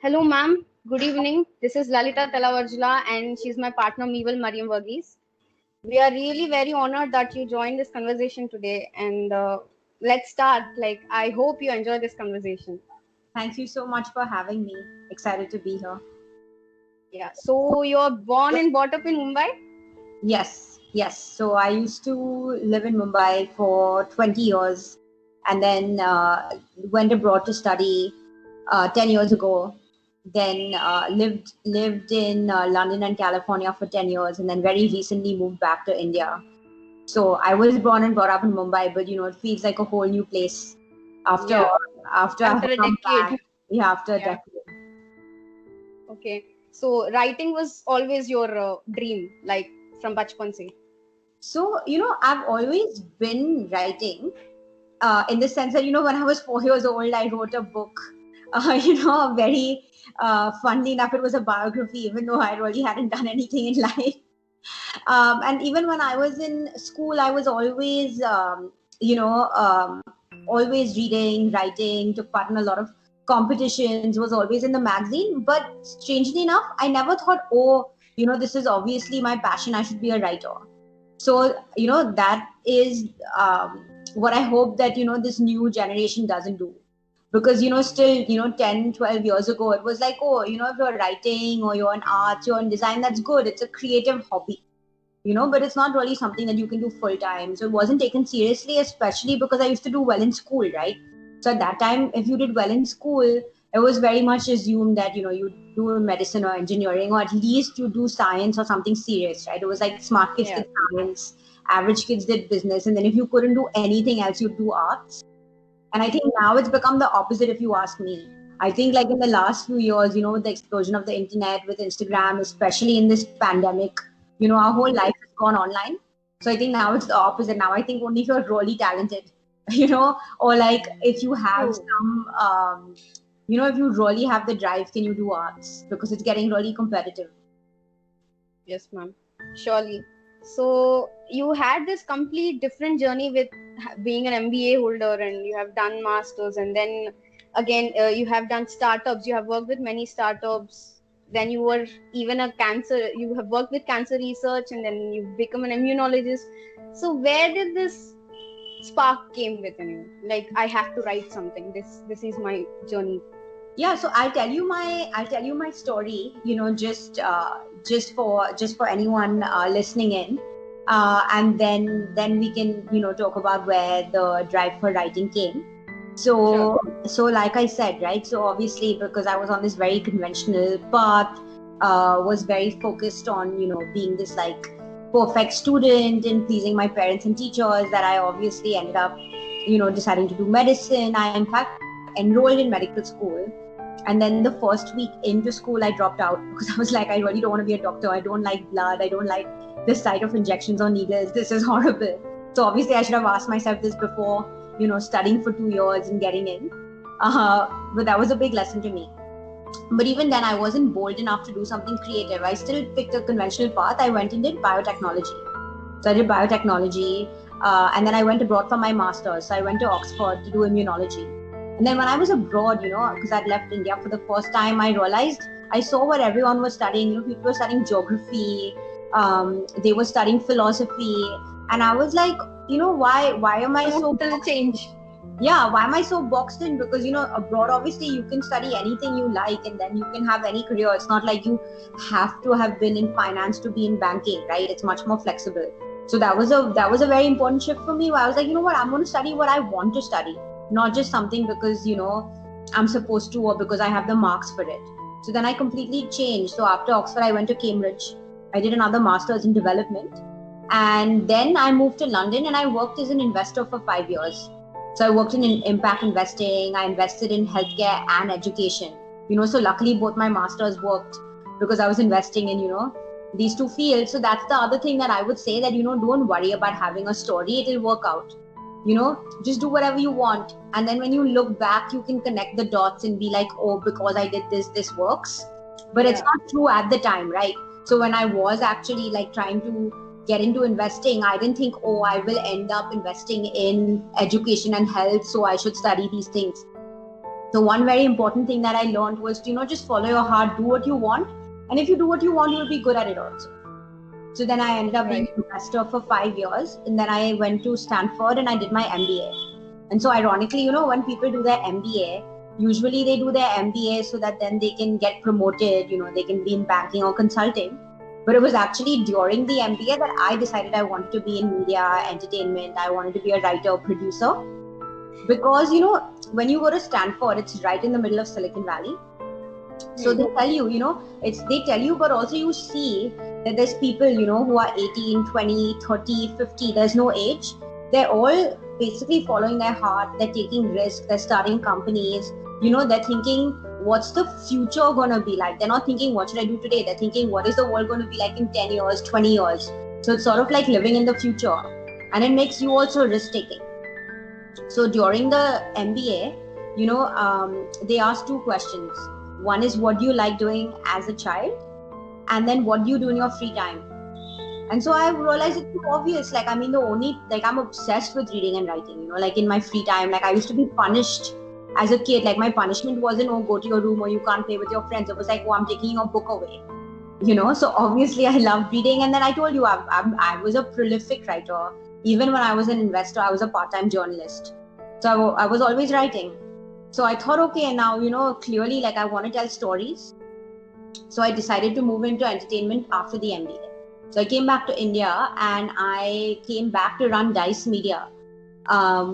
Hello, ma'am. Good evening. This is Lalita Talavarjula, and she's my partner, Meval Mariam Varghese. We are really very honored that you joined this conversation today. And let's start. I hope you enjoy this conversation. Thank you so much for having me. Excited to be here. Yeah. So you're born and brought up in Mumbai? Yes. So I used to live in Mumbai for 20 years and then went abroad to study 10 years ago. Then lived in London and California for 10 years and then very recently moved back to India. So I was born and brought up in Mumbai, but it feels like a whole new place after Yeah. after After I've a come back. decade. Yeah, after a Yeah. decade. Okay. So writing was always your dream, like from bachpan se. So, I've always been writing in the sense that, when I was 4 years old, I wrote a book. Very funnily enough, it was a biography, even though I really hadn't done anything in life. And even when I was in school, I was always, always reading, writing, took part in a lot of competitions, was always in the magazine. But strangely enough, I never thought, oh, this is obviously my passion. I should be a writer. So that is what I hope that this new generation doesn't do, because still 10, 12 years ago it was like, oh, if you're writing or you're in arts, you're in design, that's good, it's a creative hobby, but it's not really something that you can do full time. So it wasn't taken seriously, especially because I used to do well in school, right? So at that time, if you did well in school, it was very much assumed that you do medicine or engineering, or at least you do science or something serious, right? It was like smart kids Yeah. did science, average kids did business, and then if you couldn't do anything else, you'd do arts. And I think now it's become the opposite, if you ask me. I think like in the last few years, with the explosion of the internet, with Instagram, especially in this pandemic, our whole life has gone online. So I think now it's the opposite. Now I think only if you're really talented, or like if you have True. some, if you really have the drive, can you do arts? Because it's getting really competitive. Yes, ma'am. Surely. So you had this complete different journey with being an MBA holder, and you have done masters, and then again you have done startups. You have worked with many startups. Then you were even a cancer. You have worked with cancer research, and then you become an immunologist. So where did this spark came within you? Like, I have to write something. This is my journey. Yeah, so I'll tell you my story, just for anyone listening in, and then we can talk about where the drive for writing came. Sure. So like I said, right, so obviously because I was on this very conventional path, was very focused on being this like perfect student and pleasing my parents and teachers, that I obviously ended up deciding to do medicine. I in fact enrolled in medical school, and then the first week into school I dropped out because I was like, I really don't want to be a doctor. I don't like blood. I don't like the sight of injections or needles. This is horrible. So obviously I should have asked myself this before studying for 2 years and getting in. But that was a big lesson to me. But even then, I wasn't bold enough to do something creative. I still picked a conventional path. I went and did biotechnology. So I did biotechnology, and then I went abroad for my master's. So I went to Oxford to do immunology. And then when I was abroad, because I'd left India for the first time, I realized I saw what everyone was studying. People were studying geography, they were studying philosophy, and I was like, why am I so Total change. yeah, why am I so boxed in? Because abroad obviously you can study anything you like and then you can have any career. It's not like you have to have been in finance to be in banking, right? It's much more flexible. So that was a very important shift for me, where I was like, you know what, I'm going to study what I want to study, not just something because I'm supposed to, or because I have the marks for it. So then I completely changed. So after Oxford I went to Cambridge. I did another master's in development, and then I moved to London and I worked as an investor for 5 years. So I worked in impact investing. I invested in healthcare and education. So luckily both my masters worked because I was investing in, these two fields. So that's the other thing that I would say, that, don't worry about having a story. It'll work out. Just do whatever you want. And then when you look back, you can connect the dots and be like, oh, because I did this works. But it's Yeah. not true at the time, right? So when I was actually like trying to get into investing, I didn't think, oh, I will end up investing in education and health, so I should study these things. So one very important thing that I learned was to, just follow your heart, do what you want. And if you do what you want, you'll be good at it also. So then I ended up being an investor for 5 years. And then I went to Stanford and I did my MBA. And so ironically, when people do their MBA, usually they do their MBA so that then they can get promoted, they can be in banking or consulting. But it was actually during the MBA that I decided I wanted to be in media, entertainment. I wanted to be a writer, producer. Because, when you go to Stanford, it's right in the middle of Silicon Valley. So they tell you, they tell you, but also you see that there's people, who are 18, 20, 30, 50, there's no age. They're all basically following their heart. They're taking risks. They're starting companies. They're thinking, what's the future going to be like? They're not thinking, what should I do today? They're thinking, what is the world going to be like in 10 years, 20 years? So it's sort of like living in the future. And it makes you also risk-taking. So during the MBA, they asked 2 questions. One is, what do you like doing as a child? And then what do you do in your free time? And so I realized it's too obvious. I'm obsessed with reading and writing, in my free time. I used to be punished as a kid. My punishment wasn't, go to your room or you can't play with your friends. It was I'm taking your book away. So obviously I loved reading. And then I told you, I was a prolific writer. Even when I was an investor, I was a part-time journalist. So I was always writing. So I thought, okay, now, clearly, I want to tell stories. So I decided to move into entertainment after the MBA. So I came back to India and I came back to run Dice Media,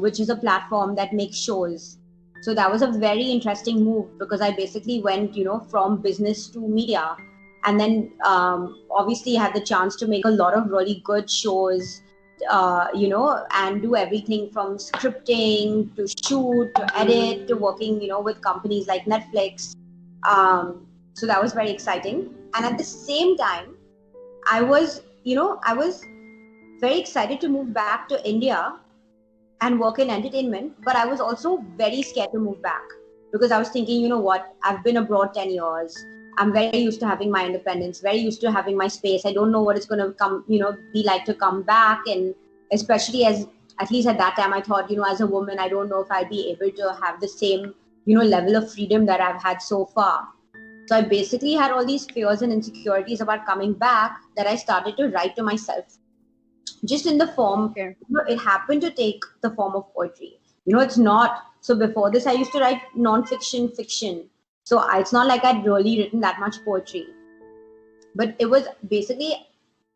which is a platform that makes shows. So that was a very interesting move because I basically went, from business to media. And then obviously had the chance to make a lot of really good shows, and do everything from scripting to shoot to edit to working, with companies like Netflix. So that was very exciting. And at the same time, I was very excited to move back to India and work in entertainment, but I was also very scared to move back because I was thinking, I've been abroad 10 years. I'm very used to having my independence, very used to having my space. I don't know what it's going to be like to come back. And especially at least at that time, I thought, as a woman, I don't know if I'll be able to have the same, level of freedom that I've had so far. So I basically had all these fears and insecurities about coming back that I started to write to myself. Just in the form, it happened to take the form of poetry. It's not, so before this, I used to write non-fiction, fiction. So it's not like I'd really written that much poetry. But it was basically,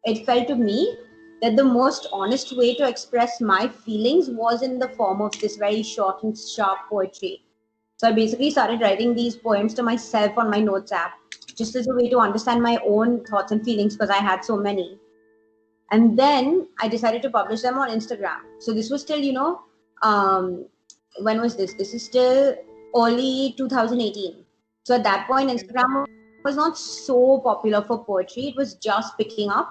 it felt to me that the most honest way to express my feelings was in the form of this very short and sharp poetry. So I basically started writing these poems to myself on my notes app, just as a way to understand my own thoughts and feelings because I had so many. And then I decided to publish them on Instagram. So this was still, when was this? This is still early 2018. So at that point, Instagram was not so popular for poetry. It was just picking up.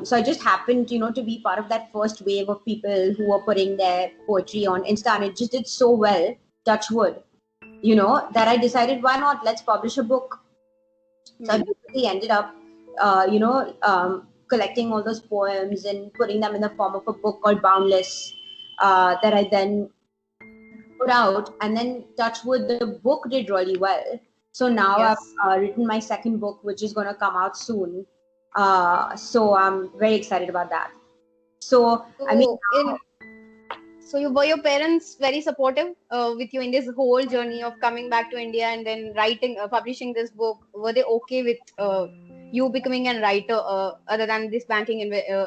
So I just happened, to be part of that first wave of people who were putting their poetry on Insta, and it just did so well, touch wood, that I decided, why not? Let's publish a book. So I basically ended up, collecting all those poems and putting them in the form of a book called Boundless, that I then put out. And then touch wood, the book did really well. So now I've written my second book, which is going to come out soon. So I'm very excited about that. So were your parents very supportive with you in this whole journey of coming back to India and then writing, publishing this book? Were they okay with you becoming a writer other than this banking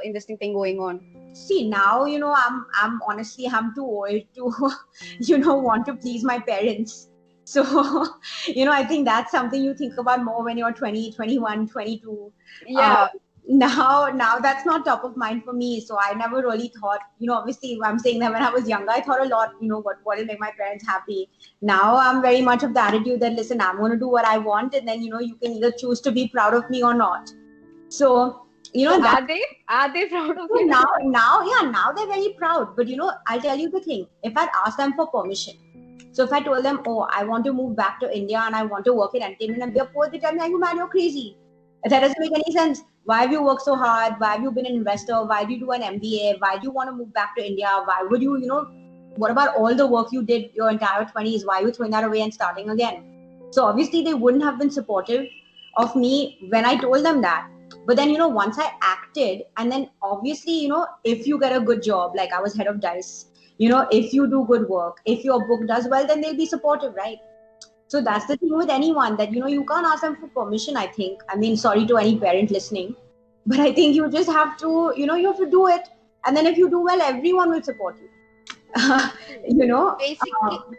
investing thing going on? See, now, I'm honestly, I'm too old to, want to please my parents. So, I think that's something you think about more when you're 20, 21, 22. Yeah. Now that's not top of mind for me. So I never really thought, obviously I'm saying that when I was younger, I thought a lot, what will make my parents happy. Now I'm very much of the attitude that, listen, I'm going to do what I want. And then, you can either choose to be proud of me or not. So, are they proud of you? Now they're very proud. But, I'll tell you the thing. If I'd asked them for permission, so if I told them, I want to move back to India and I want to work in entertainment, and they're poor, they tell me, man, you're crazy. That doesn't make any sense. Why have you worked so hard? Why have you been an investor? Why do you do an MBA? Why do you want to move back to India? Why would you, what about all the work you did your entire 20s? Why are you throwing that away and starting again? So obviously they wouldn't have been supportive of me when I told them that. But then, once I acted, and then obviously, if you get a good job, like I was head of DICE, if you do good work, if your book does well, then they'll be supportive, right? So that's the thing with anyone, that, you can't ask them for permission, I think. I mean, sorry to any parent listening, but I think you just have to, you have to do it. And then if you do well, everyone will support you.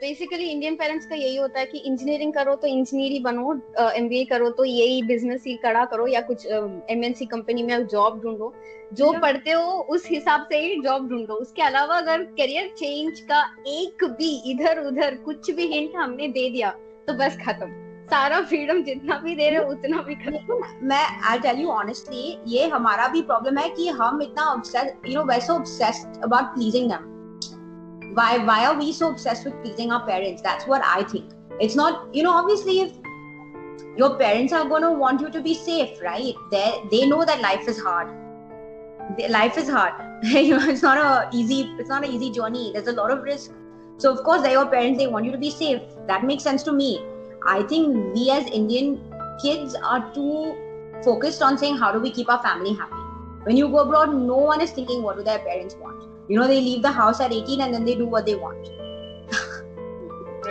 Basically Indian parents का यही होता है कि engineering करो तो engineer ही बनो, MBA करो तो यही बिजनेस ही खड़ा करो, या कुछ एमएनसी कंपनी में जॉब ढूंढो, जो पढ़ते हो उस हिसाब से ही जॉब ढूंढो. उसके अलावा अगर करियर चेंज का एक भी इधर उधर कुछ भी हिंट हमने दे दिया तो बस खत्म. सारा फ्रीडम जितना भी दे रहे हो उतना भी खत्म. मैं I'll tell you honestly, ये हमारा भी प्रॉब्लम है कि हम इतना we're so obsessed about pleasing them. Why are we so obsessed with pleasing our parents? That's what I think. It's not, obviously if your parents are going to want you to be safe, right? They know that life is hard. Life is hard. It's not an easy journey. There's a lot of risk. So of course, they're your parents, they want you to be safe. That makes sense to me. I think we as Indian kids are too focused on saying, how do we keep our family happy? When you go abroad, no one is thinking, what do their parents want? They leave the house at 18 and then they do what they want.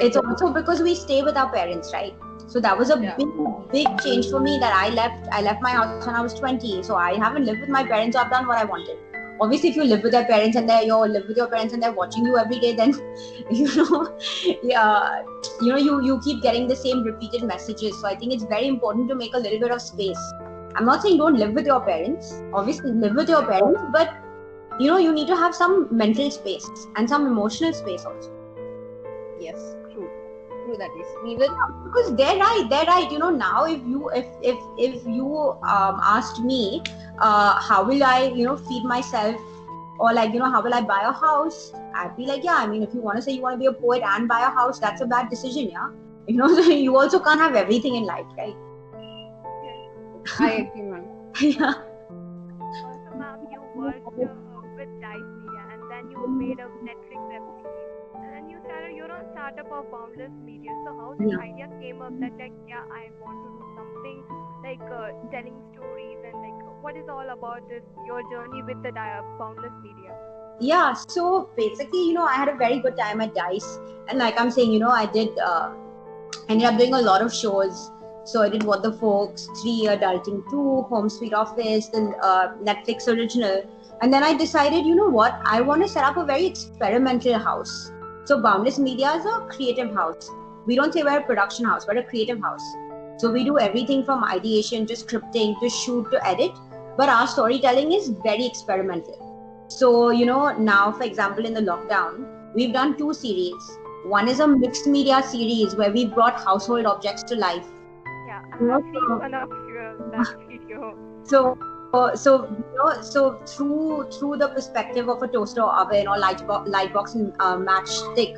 It's also because we stay with our parents, right? So that was a big change for me, that I left my house when I was 20. So I haven't lived with my parents. So I've done what I wanted. Obviously, if you live with your parents and live with your parents and they're watching you every day, then you keep getting the same repeated messages. So I think it's very important to make a little bit of space. I'm not saying don't live with your parents. Obviously, live with your parents, but you need to have some mental space and some emotional space also. Yes, true that is. Because they're right. Now if you asked me, how will I, feed myself, or how will I buy a house? I'd be like, if you want to say you want to be a poet and buy a house, that's a bad decision, yeah. You also can't have everything in life, right? I agree, ma'am. Yeah. Also, ma'am, you worked with DICE Media, and then you made a Netflix web series, and then you started your own startup of Boundless Media. So how this idea came up that I want to do something like telling stories, and what is all about this, your journey with the Boundless Media? Yeah, so basically, I had a very good time at DICE, and like I'm saying, I ended up doing a lot of shows. So I did What the Folks, 3 Adulting 2, Home Sweet Office, the Netflix original. And then I decided, what? I want to set up a very experimental house. So Boundless Media is a creative house. We don't say we're a production house, we're a creative house. So we do everything from ideation to scripting to shoot to edit. But our storytelling is very experimental. So, now, for example, in the lockdown, we've done 2 series. One is a mixed media series where we brought household objects to life. Yeah, I've seen one of that video. So through the perspective of a toaster oven or light box and matchstick,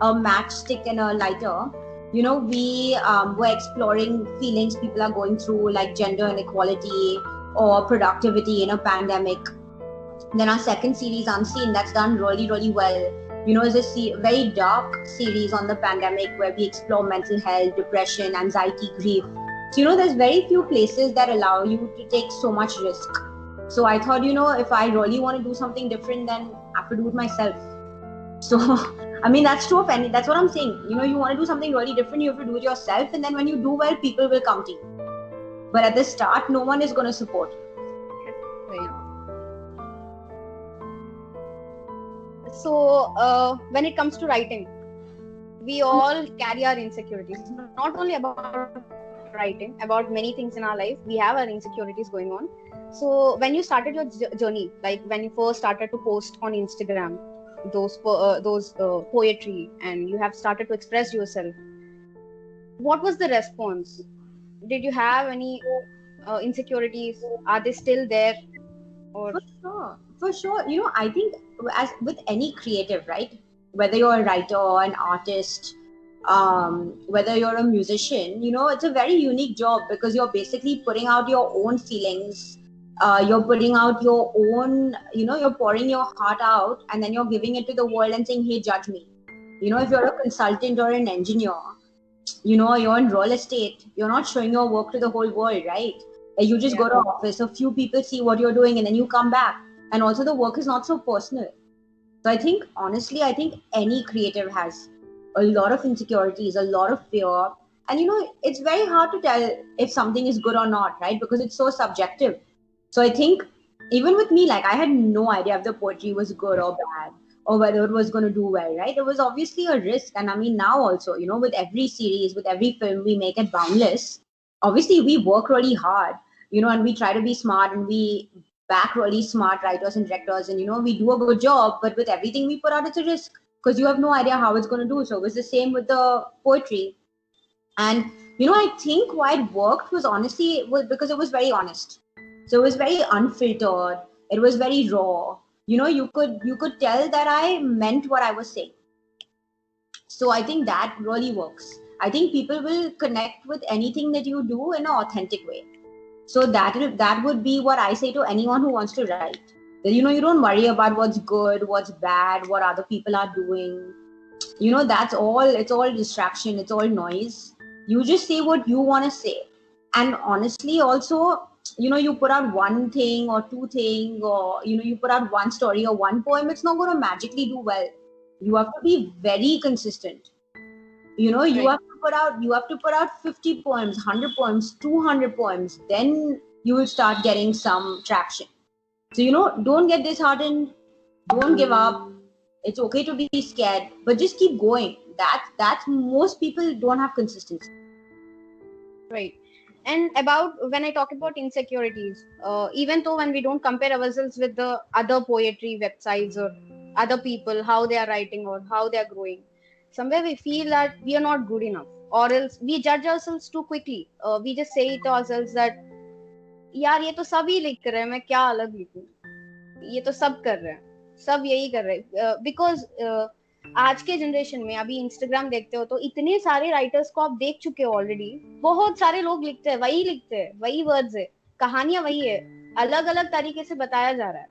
a matchstick and a lighter, we were exploring feelings people are going through, like gender inequality or productivity in a pandemic. Then our second series, Unseen, that's done really, really well. Is a very dark series on the pandemic where we explore mental health, depression, anxiety, grief. So, there's very few places that allow you to take so much risk. So I thought, if I really want to do something different, then I have to do it myself. So, I mean, that's true of any, that's what I'm saying. You want to do something really different, you have to do it yourself. And then when you do well, people will come to you. But at the start, no one is going to support. Right. So, when it comes to writing, we all carry our insecurities. Not only about writing, about many things in our life, we have our insecurities going on. So, when you started your journey, like when you first started to post on Instagram, those poetry, and you have started to express yourself, what was the response? Did you have any insecurities? Are they still there? Or For sure. I think as with any creative, right? Whether you're a writer or an artist, whether you're a musician, it's a very unique job because you're basically putting out your own feelings you're putting out your own, you're pouring your heart out, and then you're giving it to the world and saying, hey, judge me. If you're a consultant or an engineer, you're in real estate, you're not showing your work to the whole world, right? You just go to office, a few people see what you're doing, and then you come back. And also the work is not so personal. So I think, honestly, any creative has a lot of insecurities, a lot of fear. And, it's very hard to tell if something is good or not, right? Because it's so subjective. So I think even with me, like, I had no idea if the poetry was good or bad, or whether it was going to do well, right? It was obviously a risk. And I mean, now also, with every series, with every film we make at Boundless, obviously we work really hard, and we try to be smart, and we back really smart writers and directors, and, we do a good job. But with everything we put out, it's a risk, because you have no idea how it's going to do. So it was the same with the poetry. And, I think why it worked was because it was very honest. So it was very unfiltered. It was very raw. You could tell that I meant what I was saying. So I think that really works. I think people will connect with anything that you do in an authentic way. So that would be what I say to anyone who wants to write. That, you don't worry about what's good, what's bad, what other people are doing. That's all. It's all distraction. It's all noise. You just say what you want to say. And honestly, also, you put out one thing or two things, or, you put out one story or one poem, it's not going to magically do well. You have to be very consistent. You have to put out 50 poems, 100 poems, 200 poems, then you will start getting some traction. So, don't get disheartened, don't give up. It's okay to be scared, but just keep going. That's most people don't have consistency. Right. And about when I talk about insecurities, even though when we don't compare ourselves with the other poetry websites or other people, how they are writing or how they are growing, somewhere we feel that we are not good enough, or else we judge ourselves too quickly. We just say to ourselves that, यार ये तो सभी लिख रहे हैं, मैं क्या अलग लिखूं, ये तो सब कर रहे हैं, सब यही कर रहे हैं. बिकॉज आज के जनरेशन में अभी इंस्टाग्राम देखते हो तो इतने सारे राइटर्स को आप देख चुके हो ऑलरेडी. बहुत सारे लोग लिखते हैं, वही वर्ड्स है, कहानियां वही है, अलग अलग तरीके से बताया जा रहा है.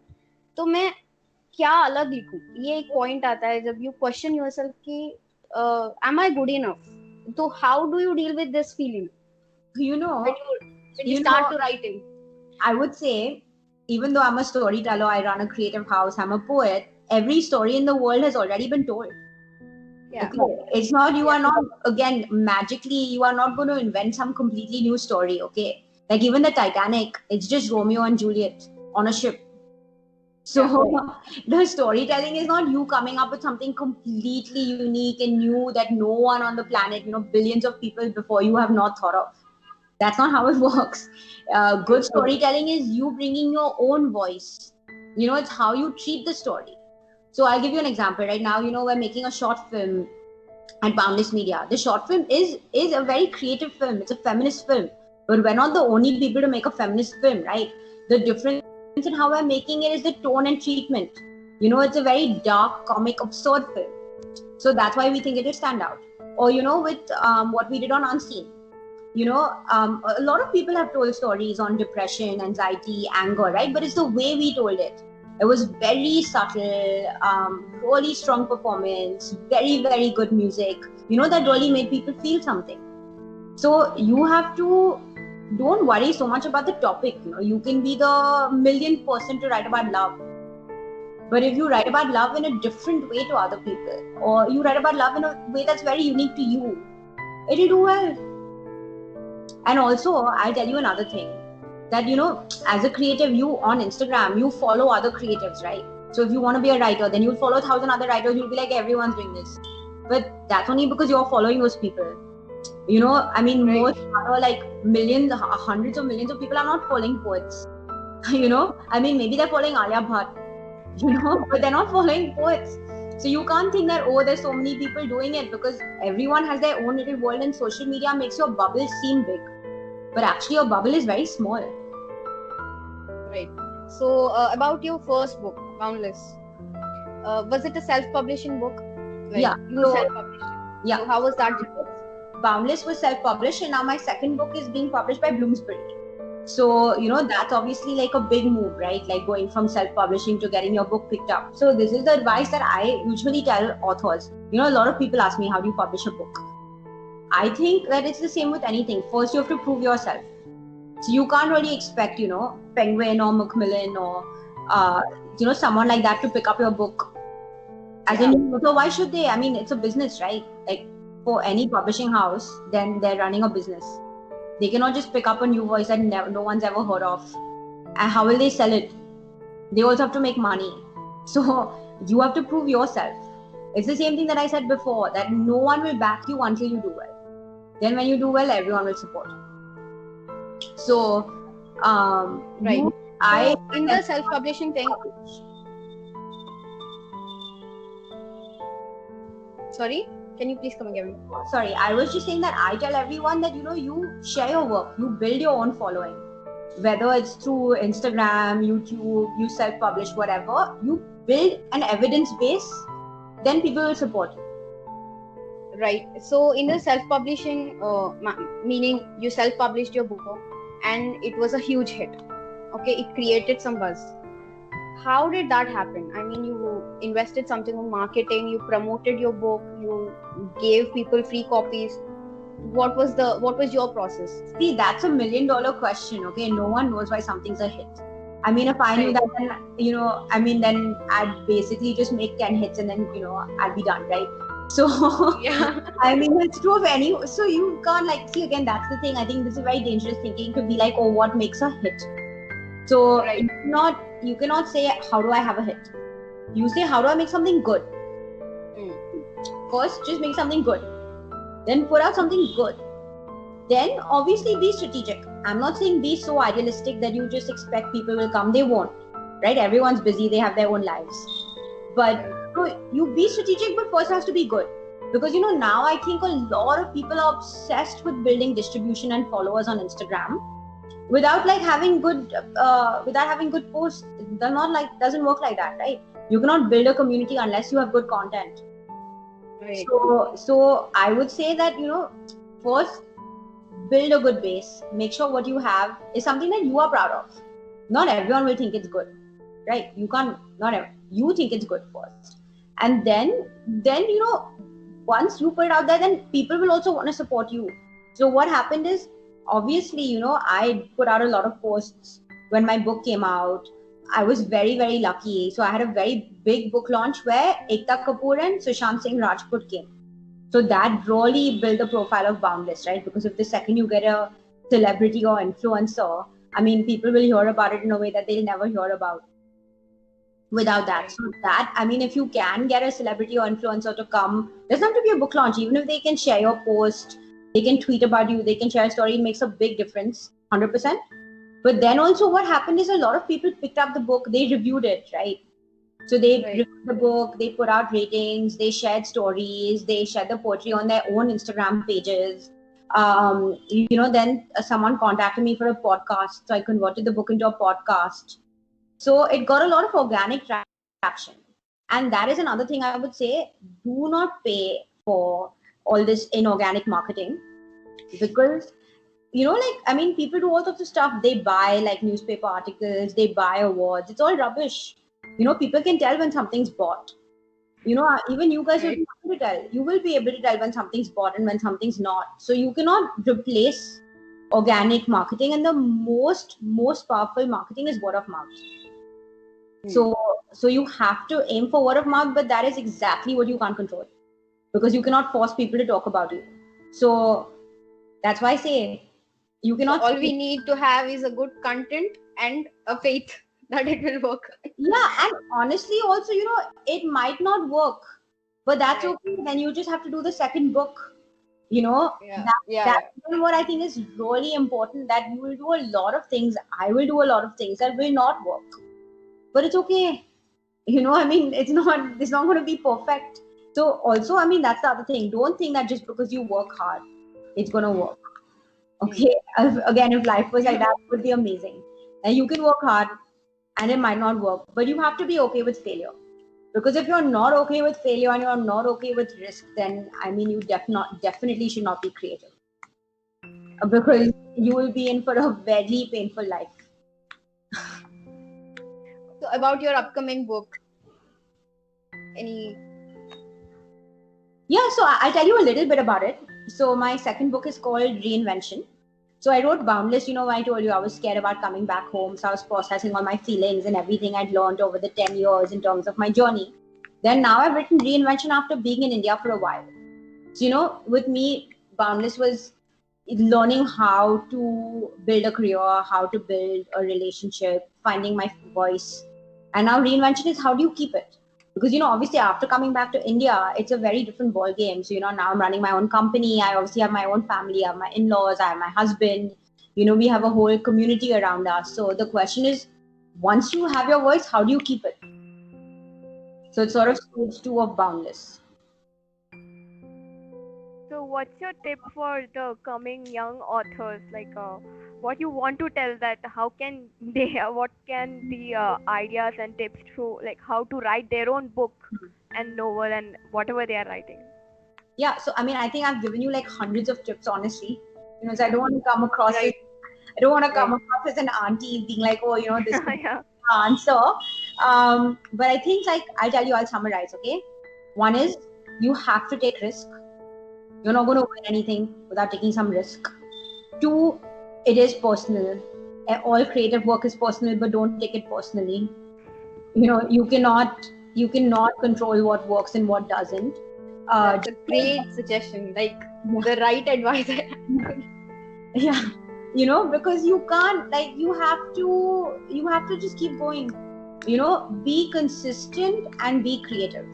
तो मैं क्या अलग लिखूं, ये एक पॉइंट आता है जब यू क्वेश्चन योरसेल्फ कि am I good enough? So how do you deal with this feeling? When you start to writing. I would say, even though I'm a storyteller, I run a creative house, I'm a poet, every story in the world has already been told. Yeah. Okay. It's not, you are not, again, magically, you are not going to invent some completely new story, okay? Like even the Titanic, it's just Romeo and Juliet on a ship. So the storytelling is not you coming up with something completely unique and new that no one on the planet, billions of people before you have not thought of. That's not how it works. Good storytelling is you bringing your own voice. It's how you treat the story. So I'll give you an example. Right now, we're making a short film at Boundless Media. The short film is a very creative film. It's a feminist film. But we're not the only people to make a feminist film, right? The difference in how we're making it is the tone and treatment. It's a very dark, comic, absurd film. So that's why we think it will stand out. Or, with what we did on Unseen. A lot of people have told stories on depression, anxiety, anger, right? But it's the way we told it. It was very subtle, really strong performance, very, very good music, that really made people feel something. So you have to, don't worry so much about the topic. You can be the millionth person to write about love. But if you write about love in a different way to other people, or you write about love in a way that's very unique to you, it'll do well. And also, I'll tell you another thing, that, as a creative, you on Instagram, you follow other creatives, right? So if you want to be a writer, then you'll follow 1,000 other writers, you'll be like, everyone's doing this. But that's only because you're following those people. Most other, like, millions, hundreds of millions of people are not following poets. Maybe they're following Alia Bhatt, but they're not following poets. So you can't think that, there's so many people doing it, because everyone has their own little world, and social media makes your bubble seem big. But actually your bubble is very small. Right. So about your first book, Boundless, was it a self-publishing book? Like, Yeah. You self-published it. Yeah. So how was that? Boundless was self-published, and now my second book is being published by Bloomsbury. So, that's obviously like a big move, right? Like going from self-publishing to getting your book picked up. So this is the advice that I usually tell authors. A lot of people ask me, how do you publish a book? I think that it's the same with anything. First, you have to prove yourself. So you can't really expect, Penguin or Macmillan or, someone like that to pick up your book. So why should they? I mean, it's a business, right? Like for any publishing house, then they're running a business. They cannot just pick up a new voice that no one's ever heard of. And how will they sell it? They also have to make money. So you have to prove yourself. It's the same thing that I said before, that no one will back you until you do well. Then when you do well, everyone will support you. So, right. In the self-publishing thing. Sorry, can you please come again? Sorry, I was just saying that I tell everyone that, you share your work, you build your own following. Whether it's through Instagram, YouTube, you self-publish, whatever, you build an evidence base, then people will support you. Right. So in the self-publishing, meaning you self-published your book and it was a huge hit. Okay, it created some buzz. How did that happen? I mean, you invested something in marketing, you promoted your book, you gave people free copies. What was your process? See, that's $1 million question. Okay, no one knows why something's a hit. I mean, if I knew that, then, then I'd basically just make 10 hits and then, I'd be done, right? So, yeah. I mean, it's true of any. So you can't see again, that's the thing. I think this is very dangerous thinking to be like, oh, what makes a hit? So right. you cannot say, how do I have a hit? You say, how do I make something good? First, just make something good. Then put out something good. Then obviously be strategic. I'm not saying be so idealistic that you just expect people will come. They won't, right? Everyone's busy. They have their own lives. But you be strategic, but first it has to be good. Because, now I think a lot of people are obsessed with building distribution and followers on Instagram without having good posts. Doesn't work like that, right? You cannot build a community unless you have good content. Right. So I would say that, first build a good base. Make sure what you have is something that you are proud of. Not everyone will think it's good, right? You think it's good first. And then, once you put it out there, then people will also want to support you. So what happened is, obviously, I put out a lot of posts when my book came out. I was very, very lucky. So I had a very big book launch where Ekta Kapoor and Sushant Singh Rajput came. So that really built the profile of Boundless, right? Because if the second you get a celebrity or influencer, I mean, people will hear about it in a way that they'll never hear about without that. So that, I mean, if you can get a celebrity or influencer to come, doesn't have to be a book launch. Even if they can share your post, they can tweet about you, they can share a story, it makes a big difference, 100%. But then also what happened is a lot of people picked up the book, they reviewed it, right? So they reviewed the book, they put out ratings, they shared stories, they shared the poetry on their own Instagram pages. Then someone contacted me for a podcast. So I converted the book into a podcast. So it got a lot of organic traction. And that is another thing I would say, do not pay for all this inorganic marketing, because people do all sorts of stuff. They buy newspaper articles, they buy awards. It's all rubbish. People can tell when something's bought. Even you guys will be able to tell. You will be able to tell when something's bought and when something's not. So you cannot replace organic marketing. And the most powerful marketing is word of mouth. So you have to aim for word of mouth, but that is exactly what you can't control, because you cannot force people to talk about you. So that's why I say you cannot. All we need to have is a good content and a faith that it will work. Yeah, and honestly, also, it might not work, but that's okay. Then you just have to do the second book. That's what I think is really important. That you will do a lot of things. I will do a lot of things that will not work, but it's okay. It's not going to be perfect. So also, that's the other thing. Don't think that just because you work hard, it's going to work. Okay. Again, if life was like that, it would be amazing. And you can work hard and it might not work, but you have to be okay with failure. Because if you're not okay with failure and you're not okay with risk, then you definitely should not be creative. because you will be in for a very painful life. So about your upcoming book, any? Yeah, so I'll tell you a little bit about it. So my second book is called Reinvention. So I wrote Boundless, I told you I was scared about coming back home. So I was processing all my feelings and everything I'd learned over the 10 years in terms of my journey. Then now I've written Reinvention after being in India for a while. So, with me, Boundless was learning how to build a career, how to build a relationship, finding my voice. And now Reinvention is how do you keep it? Because, obviously after coming back to India, it's a very different ball game. So, now I'm running my own company. I obviously have my own family. I have my in-laws. I have my husband. We have a whole community around us. So the question is, once you have your voice, how do you keep it? So it's sort of stage 2 of Boundless. So what's your tip for the coming young authors? Like, what you want to tell that how can they, what can the ideas and tips to like how to write their own book and novel and whatever they are writing? Yeah, so I think I've given you like hundreds of tips, honestly. So I don't want to come across Right. as an auntie being like, oh, this is Yeah. the answer. But I think like I'll summarize, okay? One is you have to take risk. You're not going to win anything without taking some risk. 2, it is personal. All creative work is personal, but don't take it personally. You cannot control what works and what doesn't. That's a great suggestion. Like the right advice. Yeah, because you can't, like, you have to just keep going. Be consistent and be creative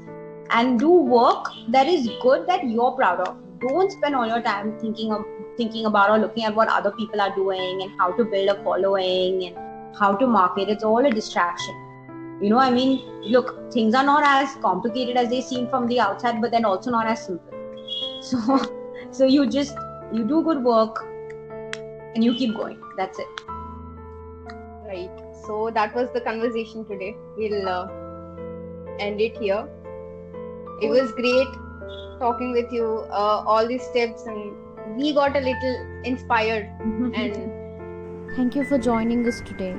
and do work that is good, that you're proud of. Don't spend all your time thinking about or looking at what other people are doing and how to build a following and how to market. It's all a distraction. Look, things are not as complicated as they seem from the outside, but then also not as simple. So you do good work and you keep going. That's it. Right. So that was the conversation today. We'll end it here. It was great talking with you, all these tips, and we got a little inspired. And Thank you for joining us today.